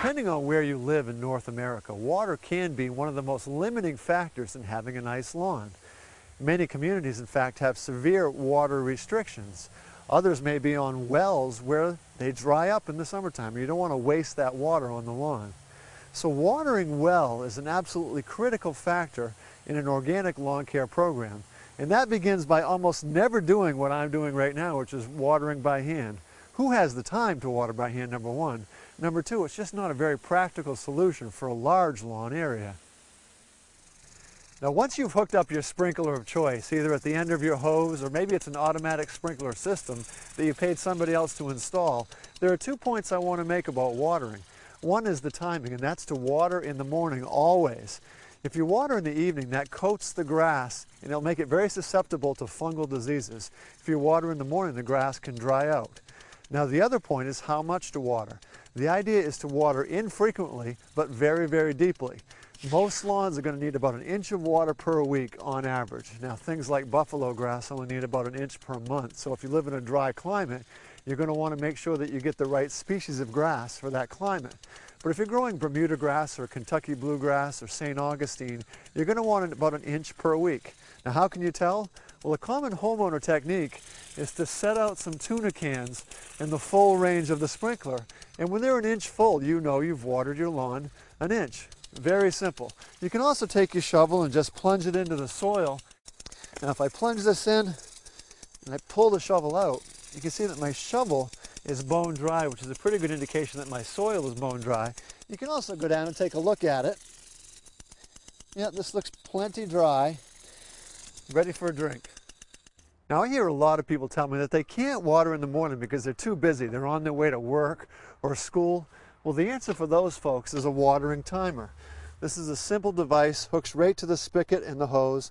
Depending on where you live in North America, water can be one of the most limiting factors in having a nice lawn. Many communities, in fact, have severe water restrictions. Others may be on wells where they dry up in the summertime. You don't want to waste that water on the lawn. So watering well is an absolutely critical factor in an organic lawn care program. And that begins by almost never doing what I'm doing right now, which is watering by hand. Who has the time to water by hand, number one? Number two, it's just not a very practical solution for a large lawn area. Now, once you've hooked up your sprinkler of choice, either at the end of your hose or maybe it's an automatic sprinkler system that you paid somebody else to install, there are 2 points I want to make about watering. One is the timing, and that's to water in the morning always. If you water in the evening, that coats the grass and it'll make it very susceptible to fungal diseases. If you water in the morning, the grass can dry out. Now, the other point is how much to water. The idea is to water infrequently, but very, very deeply. Most lawns are going to need about 1 inch of water per week on average. Now, things like buffalo grass only need about 1 inch per month. So if you live in a dry climate, you're going to want to make sure that you get the right species of grass for that climate. But if you're growing Bermuda grass or Kentucky bluegrass or St. Augustine, you're going to want about 1 inch per week. Now, how can you tell? Well, a common homeowner technique is to set out some tuna cans in the full range of the sprinkler. And when they're 1 inch full, you know you've watered your lawn 1 inch. Very simple. You can also take your shovel and just plunge it into the soil. Now, if I plunge this in and I pull the shovel out, you can see that my shovel is bone dry, which is a pretty good indication that my soil is bone dry. You can also go down and take a look at it. Yeah, this looks plenty dry, ready for a drink. Now, I hear a lot of people tell me that they can't water in the morning because they're too busy. They're on their way to work or school. Well, the answer for those folks is a watering timer. This is a simple device, hooks right to the spigot and the hose,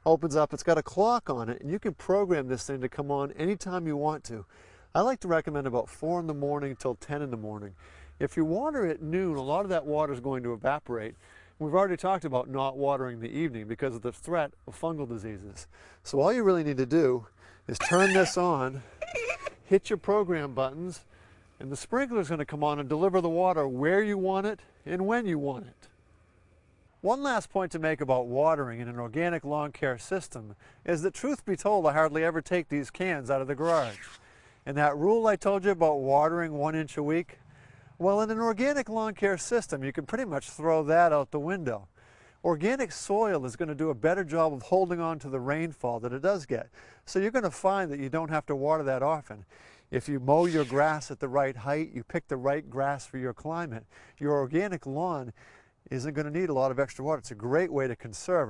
opens up. It's got a clock on it, and you can program this thing to come on anytime you want to. I like to recommend about 4 in the morning till 10 in the morning. If you water at noon, a lot of that water is going to evaporate. We've already talked about not watering in the evening because of the threat of fungal diseases. So all you really need to do is turn this on, hit your program buttons, and the sprinkler is going to come on and deliver the water where you want it and when you want it. One last point to make about watering in an organic lawn care system is that, truth be told, I hardly ever take these cans out of the garage. And that rule I told you about watering 1 inch a week, well, in an organic lawn care system, you can pretty much throw that out the window. Organic soil is going to do a better job of holding on to the rainfall that it does get. So you're going to find that you don't have to water that often. If you mow your grass at the right height, you pick the right grass for your climate, your organic lawn isn't going to need a lot of extra water. It's a great way to conserve it.